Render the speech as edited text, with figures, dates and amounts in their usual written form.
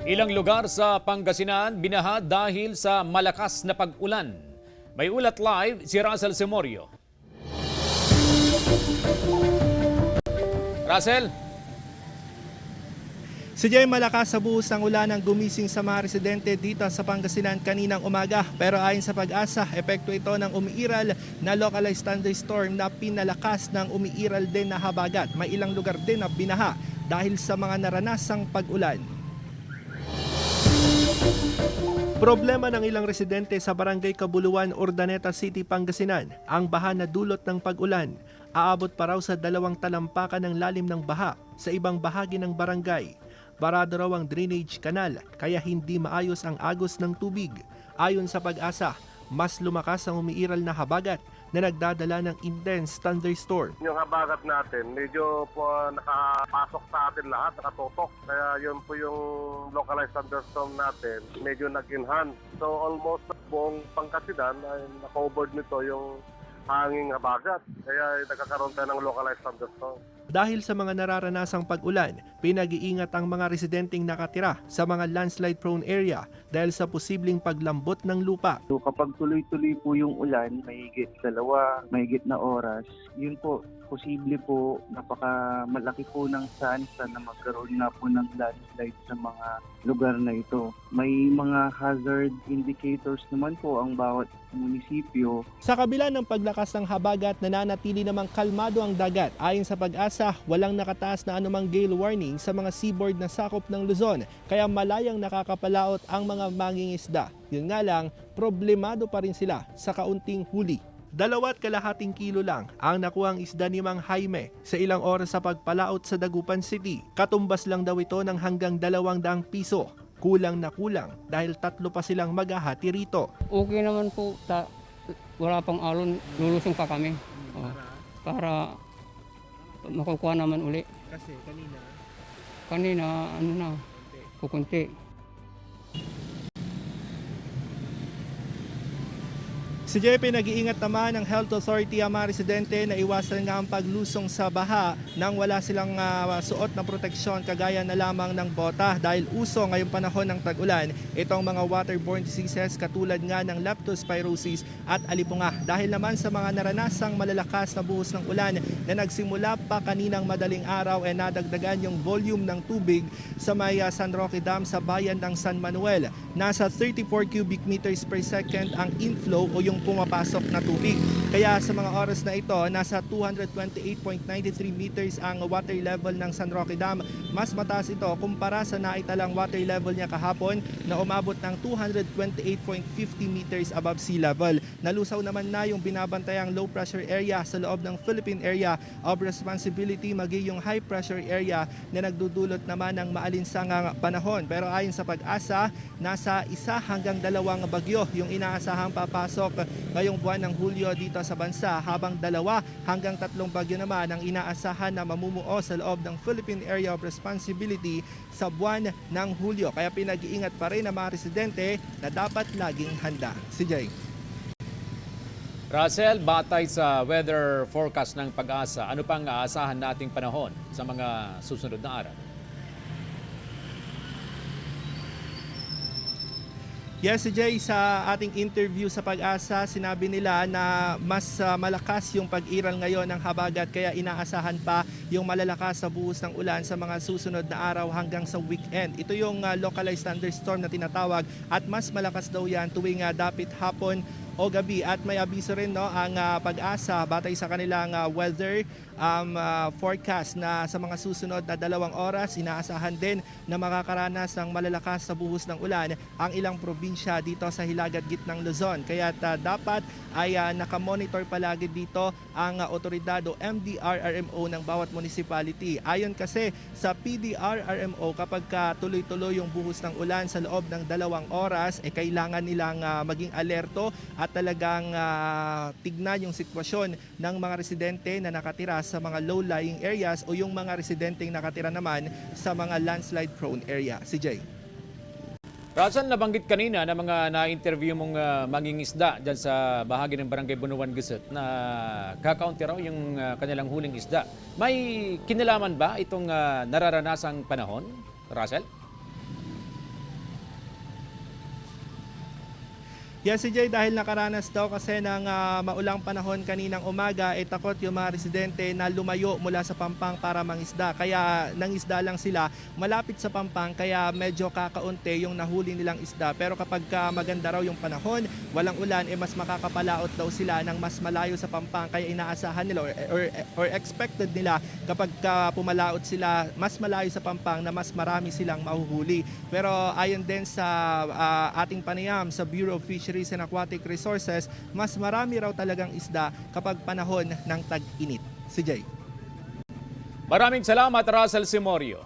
Ilang lugar sa Pangasinan binaha dahil sa malakas na pag-ulan. May ulat live si Russell Semorio. Russell? Sadyang malakas sa buhos ng ulan ang gumising sa mga residente dito sa Pangasinan kaninang umaga. Pero ayon sa Pag-asa, epekto ito ng umiiral na localized thunderstorm na pinalakas ng umiiral din na habagat. May ilang lugar din na binaha dahil sa mga naranasang pag-ulan. Problema ng ilang residente sa Barangay Kabuluan, Urdaneta City, Pangasinan ang baha na dulot ng pag-ulan. Aabot pa raw sa 2 talampakan ng lalim ng baha sa ibang bahagi ng barangay. Barado raw ang drainage canal kaya hindi maayos ang agos ng tubig. Ayon sa Pag-asa, mas lumakas ang umiiral na habagat na nagdadala ng intense thunderstorm. Yung habagat natin, medyo po nakapasok sa atin lahat, nakatotok. Kaya yun po yung localized thunderstorm natin, medyo nag-enhance. So almost buong Pangasinan ay naka-overboard nito yung hanging habagat. Kaya nagkakaroon tayo ng localized thunderstorm. Dahil sa mga nararanasang pag-ulan, pinag-iingat ang mga residenteng nakatira sa mga landslide-prone area dahil sa posibleng paglambot ng lupa. So kapag tuloy-tuloy po yung ulan, mahigit 2, mahigit na oras, yun po, posible po, napaka-malaki po ng chance na magkaroon na po ng landslide sa mga lugar na ito. May mga hazard indicators naman po ang bawat munisipyo. Sa kabila ng paglakas ng habagat, nananatili namang kalmado ang dagat. Ayon sa Pag-asa, walang nakataas na anumang gale warning sa mga seaboard na sakop ng Luzon, kaya malayang nakakapalaot ang mga mangingisda. Yun nga lang, problemado pa rin sila sa kaunting huli. 2.5 kilo lang ang nakuhang isda ni Mang Jaime sa ilang oras sa pagpalaot sa Dagupan City. Katumbas lang daw ito ng hanggang 200 piso. Kulang na kulang dahil 3 pa silang maghahati rito. Okay naman po, wala pang alon, lulusong pa kami. Para makukuha naman uli. Kasi kanina? Kanina, kukunti. Si JP, nag-iingat naman ng Health Authority ang mga residente na iwasan nga ang paglusong sa baha nang wala silang suot na proteksyon kagaya na lamang ng bota dahil uso ngayong panahon ng tag-ulan itong mga waterborne diseases katulad nga ng leptospirosis at alipunga. Dahil naman sa mga naranasang malalakas na buhos ng ulan na nagsimula pa kaninang madaling araw ay nadagdagan yung volume ng tubig sa may San Roque Dam sa bayan ng San Manuel. Nasa 34 cubic meters per second ang inflow o yung pumapasok na tubig. Kaya sa mga oras na ito, nasa 228.93 meters ang water level ng San Roque Dam. Mas mataas ito kumpara sa naitalang water level niya kahapon na umabot ng 228.50 meters above sea level. Nalusaw naman na yung binabantayang low pressure area sa loob ng Philippine Area of Responsibility maging yung high pressure area na nagdudulot naman ng maalinsangang panahon. Pero ayon sa Pag-asa, nasa 1 hanggang 2 bagyo yung inaasahang papasok ngayong buwan ng Hulyo dito sa bansa, habang 2 hanggang 3 bagyo naman ang inaasahan na mamumuo sa loob ng Philippine Area of Responsibility sa buwan ng Hulyo. Kaya pinag-iingat pa rin ang mga residente na dapat laging handa. Si Jay. Russell, batay sa weather forecast ng Pag-asa, ano pang aasahan nating panahon sa mga susunod na araw? Yes, Jay, sa ating interview sa Pag-asa, sinabi nila na mas malakas yung pag-iral ngayon ng habagat kaya inaasahan pa yung malalakas sa buhos ng ulan sa mga susunod na araw hanggang sa weekend. Ito yung localized thunderstorm na tinatawag at mas malakas daw yan tuwing dapit hapon o gabi. At may abiso rin ang Pag-asa batay sa kanilang weather forecast na sa mga susunod na 2 oras inaasahan din na makakaranas ng malalakas sa buhos ng ulan ang ilang probinsya dito sa hilagat gitnang Luzon. Kaya dapat ay nakamonitor palagi dito ang otoridad o MDRRMO ng bawat municipality. Ayon kasi sa PDRRMO, kapag tuloy-tuloy yung buhos ng ulan sa loob ng 2 oras, kailangan nilang maging alerto at talagang tignan yung sitwasyon ng mga residente na nakatira sa mga low-lying areas o yung mga residenteng nakatira naman sa mga landslide-prone area. Si Jay. Russell, nabanggit kanina na mga na-interview mong mangingisda dyan sa bahagi ng Barangay Bunuan Gusot na kakaunti raw yung kanilang huling isda. May kinalaman ba itong nararanasang panahon, Russell? Yes, si Jay, dahil nakaranas daw kasi ng maulang panahon kaninang umaga, takot yung mga residente na lumayo mula sa Pampang para mangisda. Kaya nangisda lang sila malapit sa Pampang, kaya medyo kakaunti yung nahuli nilang isda. Pero kapag maganda raw yung panahon, walang ulan, mas makakapalaot daw sila ng mas malayo sa Pampang. Kaya inaasahan nila or expected nila kapag pumalaot sila mas malayo sa Pampang na mas marami silang mahuhuli. Pero ayon din sa ating panayam sa Bureau of Fisheries and Aquatic Resources, mas marami raw talagang isda kapag panahon ng tag-init. Si Jay. Maraming salamat, Russell Simorio.